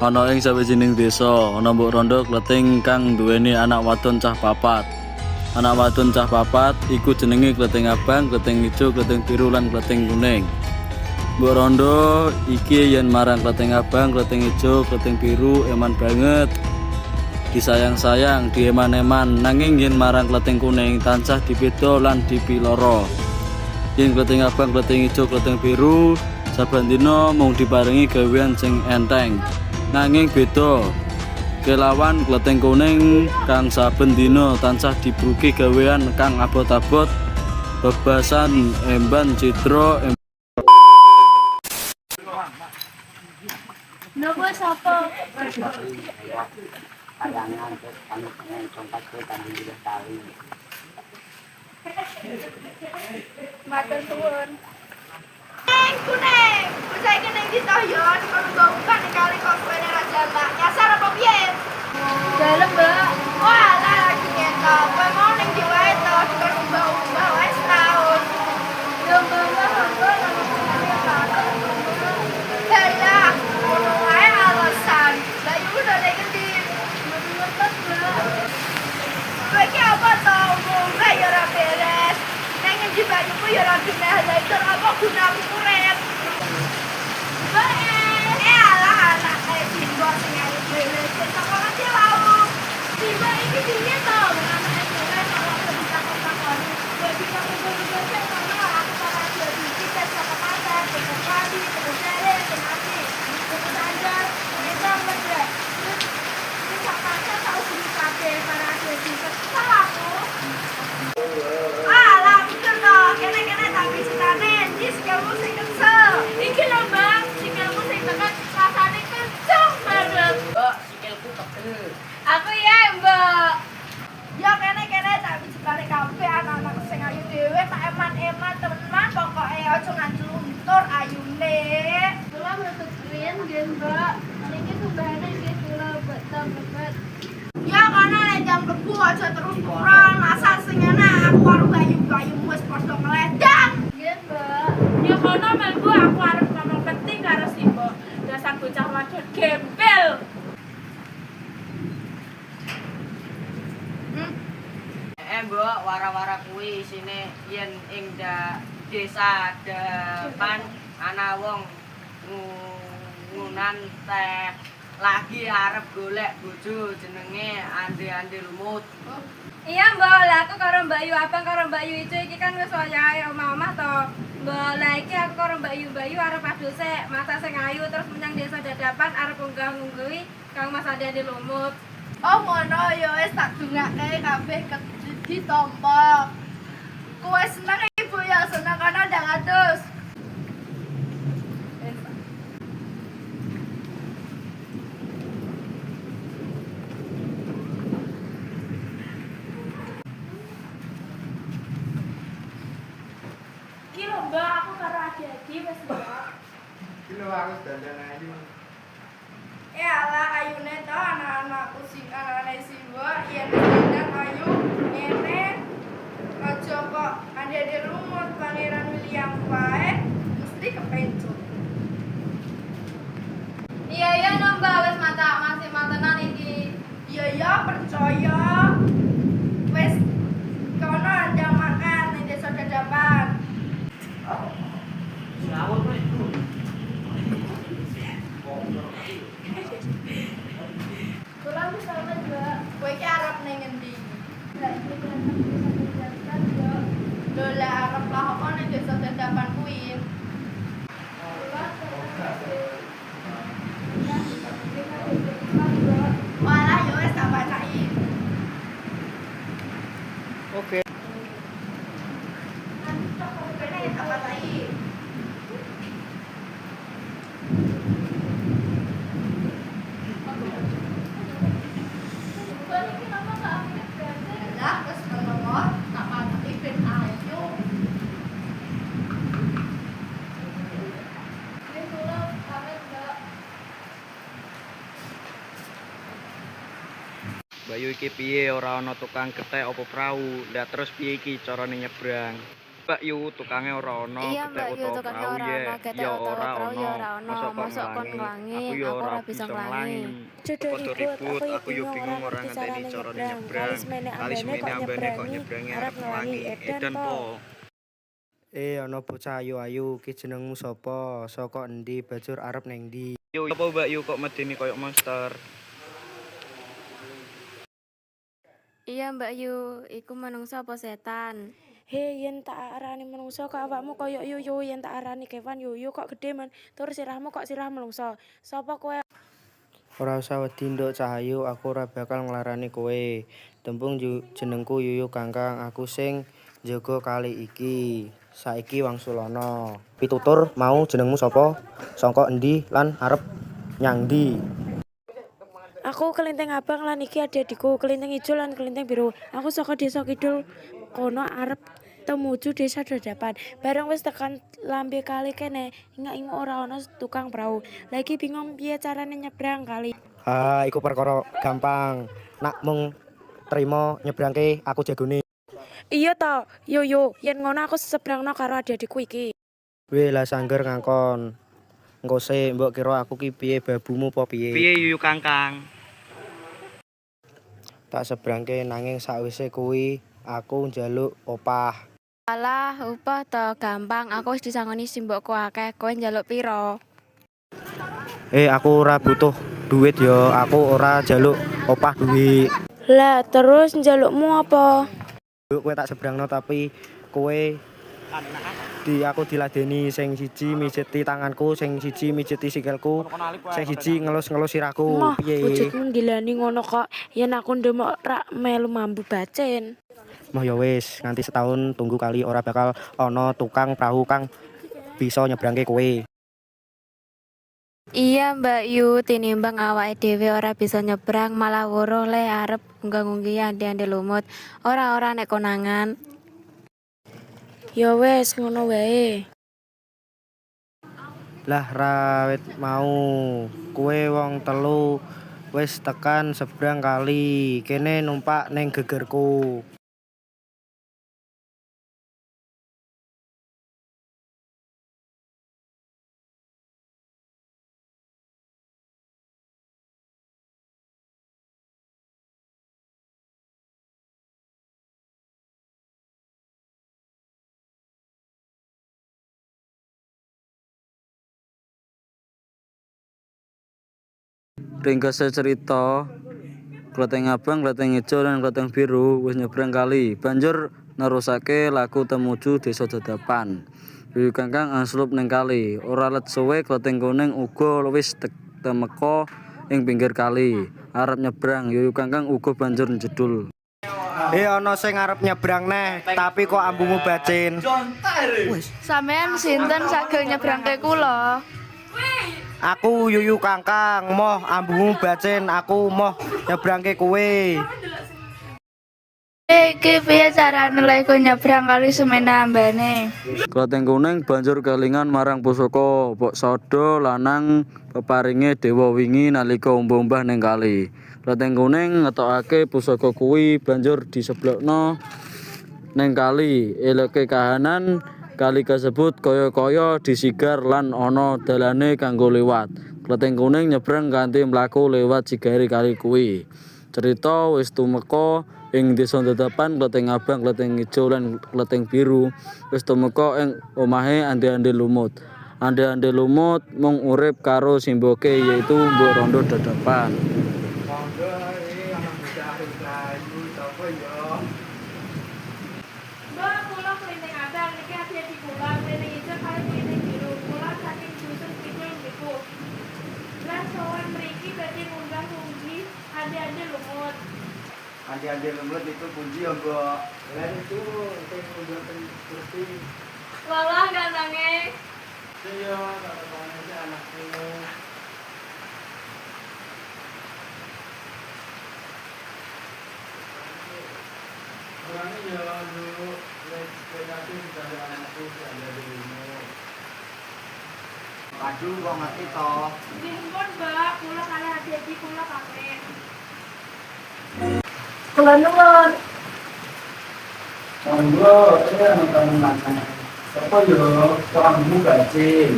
Ana ing sawijining desa ana mbok rondo kleting kang duweni anak wadon cah papat. Anak wadon cah papat iku jenenge kleting abang, kleting ijo, kleting biru lan kleting kuning. Mbok rondo iki yen marang kleting abang, kleting ijo, kleting biru eman banget. Disayang-sayang, dieman-eman, nanging yen marang kleting kuning tansah dipeda lan dipiloro. Yen kleting abang, kleting ijo, kleting biru saben dina mung diparingi gawean sing enteng. Nanging beda kelawan kleting kuning kang saben dina tansah dibruki gawean kang abot-abot bebasan emban citra Nopo sapa? Padangan terus kami pengen contoh ke tadi juga tali. Matur suwun. Kuning, usai kene iki toh yo kalau mbok bukan kali kok suwene ra jalan. Nyasar apa piye? Dalem, Mbak. Wah, lagi ketok. Kowe mau ning ndi wae to, terus mbok wae setahun. Yo mbok kok Lah, ngono wae alasan. Lah yo udah nek ndi? Ngerti, Mbak. Kowe iki apa to? Umure yo ora beres. Nek ngendi banyuku yo ora genah. Lah itu apa gunaku urip? Mbak, alah anak Simba sing ayu dhewe. Sapa ngerti wae. Simba iki piye to? Anake dhewe kok bisa takon-takon. Kowe bisa ngono-ngono sing ngono aku ora jadi kita sapa pasar, terus kali, terus jare, terus mati. Terus anjar, itu bener. Terus apa tahu sing kabeh para jadi salah aku. Alah, bener to. Kene-kene tak bisane, dis kamu sing kesel. Iki lho, Bang, sikilmu sing tekan rasane kenceng banget. Mbak, sikilku pegel. Aku ya, Mbak. Ya kene-kene tak bisane kabeh anak-anak sing ayu dhewe tak eman-eman teman pokoke aja nganti luntur ayune. Kula mlebet green nggih, Mbak. Niki sumbane nggih kula betul-betul. Ya kono nek jam lebu aja terus turun, masa sing enak aku karo bayu-bayu wis padha ngledang. Nggih, Mbak. Ya kono melbu aku arep ngomong penting karo Simbo. Dasar bocah wadon gembel. Mbok, wara-wara kuwi isine yen ing desa depan ana wong ngunan teh lagi arep golek bojo jenenge Ande-ande Lumut. Iya, Mbak. Lah aku karo Mbak Yu Abang karo Mbak Yu Ijo iki kan wis wayahe omah-omah to. Mbak, lah iki aku karo Mbak Yu arep adu sik, masa sing ayu terus menyang desa dadapan arep unggah-ungguhi Kang Mas Ande-ande Lumut. Oh ngono ya wis tak dungake kabeh ditampa. Kowe seneng Ibu ya, seneng kana ndang adus. Iki lho, Mbak, aku karo Adi-adi wis, Mbak. Iki lho aku dandan ayu. Alah ayune to anak-anakku sing anane Simba yen dandan ayu ngene aja kok Ande-ande Lumut Pangeran William wae mesti kepencut. Iya, iya, no, Mbak, wis masih mantenan iki. Ya percaya. Wis kono ndang makan ning desa dadapan. Sawur Lah, wis menengok, tak pati ben ayu. Ini kula pamit, Mbak. Bayu iki piye ora ana tukang gethek apa prau? Lah terus piye iki carane nyebrang? Mbak Yu, tukange ora ana, Iya gethek Mbak Yu, utawa tukangnya prau ora ya. ana, gethek Ya utawa ora prau ya ana. ora ana. Mosok kon nglangi, aku ya aku ora ora bisa nglangi. Jodoh Ribut, aku yo bingung ora ngenteni carane nyebrang. Kali semene ambene kok nyebrangi arep nglangi. Edan po. Ana bocah ayu-ayu, ki jenengmu sapa? Saka endi? Bajur arep ning ndi? Yo apa Mbak Yu kok medeni koyo monster? Iya Mbak Yu, iku menungso apa setan? He, yen tak arani menungso kok awakmu koyo yuyu, yen tak arani kewan yuyu kok gede men, tur sirahmu kok sirah menungso. Sapa kowe? Ora usah wedi nduk Cahayu, aku ora bakal nglarani kowe. Tembung jenengku Yuyu Kangkang, aku sing njaga kali iki. Saiki wangsulana. Pitutur mau jenengmu sapa? Saka endi lan arep nyang ndi? Aku kelinteng abang lan iki adikku, kelinteng ijo lan kelinteng biru. Aku saka desa kidul kono arep temuju desa Dadapan. Bareng wis tekan lambe kali kene, ingak-ingok ora ana tukang prau. Lagi bingung piye carane nyebrang kali. Iku perkara gampang. Nak mung trimo nyebrangke aku jagone. Iya to, yuyu, yen ngono aku sebrangno karo adikku iki. Weh lah sangger ngangkon. Engko sik mbok kira aku ki piye babumu apa piye? Piye Yuyu Kangkang? Tak sebrangke nanging sakwise kuwi aku njaluk opah. Alah, upah to gampang, aku wis disangoni simbokku akeh, kowe njaluk piro? Aku ora butuh duit ya, aku ora njaluk opah duit. Lah, terus njalukmu apa? Kowe tak sebrangno tapi kowe aku diladeni sing siji mijeti tanganku, sing siji mijeti sikilku, sing siji ngelus-ngelus sirahku. Moh, Piye? wujudmu gilani ngono kok. Yen aku ndemok rak melu mambu bacen. Moh ya wis, nganti setahun tunggu kali ora bakal ana tukang perahu kang bisa nyebrangke kowe. Iya Mbak Yu, tinimbang awake dhewe ora bisa nyebrang malah weruh le arep unggah-unggi ande-ande lumut. Ora nek konangan. Ya wis ngono wae. Lah rawit mau kowe wong telu wis tekan sebrang kali. Kene numpak ning gegerku. Ringkasé cerita, Klething abang, klething ijo lan klething biru wis nyebrang kali. Banjur nerusake laku temuju desa Dadapan. Yuyu Kangkang anslup ning kali. Ora let suwe klething kuning uga wis temeka ing pinggir kali. Arep nyebrang, Yuyu Kangkang uga banjur njedul. Ana sing arep nyebrang neh, tapi kok ambumu bacin. Sampean sinten saged nyebrangke kula? Aku Yuyu Kangkang, moh ambumu bacin, aku moh nyebrangke kowe. Iki piye carane lek nyebrang kali semene ambane? Klething kuning banjur kelingan marang pusaka Mbok Sada lanang peparinge dewa wingi nalika umbah-umbah ning kali. Klething kuning ngetokake pusaka kuwi banjur diseblokno ning kali. Eleke kahanan kali kasebut kaya-kaya disigar lan ana dalane kanggo liwat. Klething kuning nyebrang kanthi mlaku liwat sigare kali kuwi. Cerita wis tumeka ing desa Dadapan, klething abang, klething ijo lan klething biru wis tumeka ing omahe ande-ande lumut. Ande-ande lumut mung urip karo simboke yaitu Mbok Rondo Dadapan. Mbak, kula kelinteng abang niki adik kula, kelinteng ijo kali kelinteng biru. Kula saking dusun kidul niku. Lah sowan mriki badhe ngunggah-unggi ade-ade lumut. Andi-andi lumut itu kunci ya, Mbok. Lah itu sing mundur kursi. Walah gantange. Iya, tak anakku. Aduh, kok ngerti toh. Dihempun mbak, kula kali hati-hati kula pamit. Kula nuwun. Monggo, nonton-nonton. Apa yo, kamu bajing.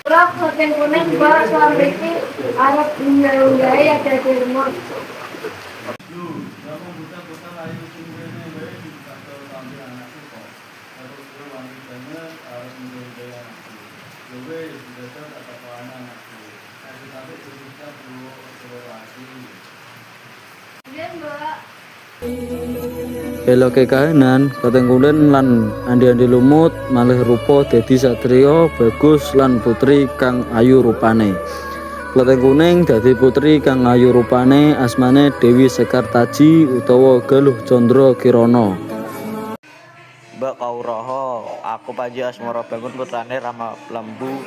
Kula klating kuning mbak suami iki arep unggah-unggahe ada di rumah. Iya mbak. Belok ke kahanan, Klateng Kulen lan andi-andi lumut malih rupa dadi satriya bagus lan putri kang ayu rupane. Klateng Kuning dadi putri kang ayu rupane asmane Dewi Sekartaji utawa Galuh Candra Kirana. Mbak Kauraha, aku Panji Asmara Bangun putrane Rama Lembu.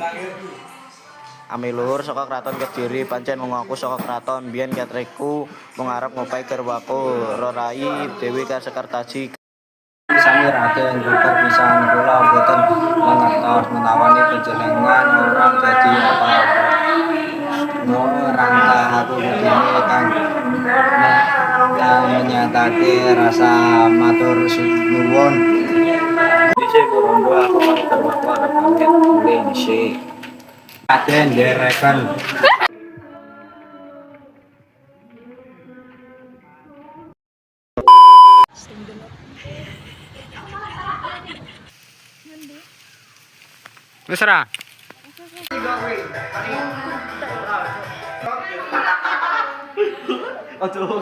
Ami luhur saka kraton Kediri, pancen mung aku saka kraton biyen katreku mung arep ngopahi garwaku Rorai Dewi Sekartaji. Sami Raden Buker pisan kula boten mengertos menawani panjenengan ora dadi apa-apa. Rangka aku begini kang menyatake rasa matur nuwun. Dhisik Rondo aku garwaku arep pamit mulih dhisik. Raden dereken. Wis ra? Aduh,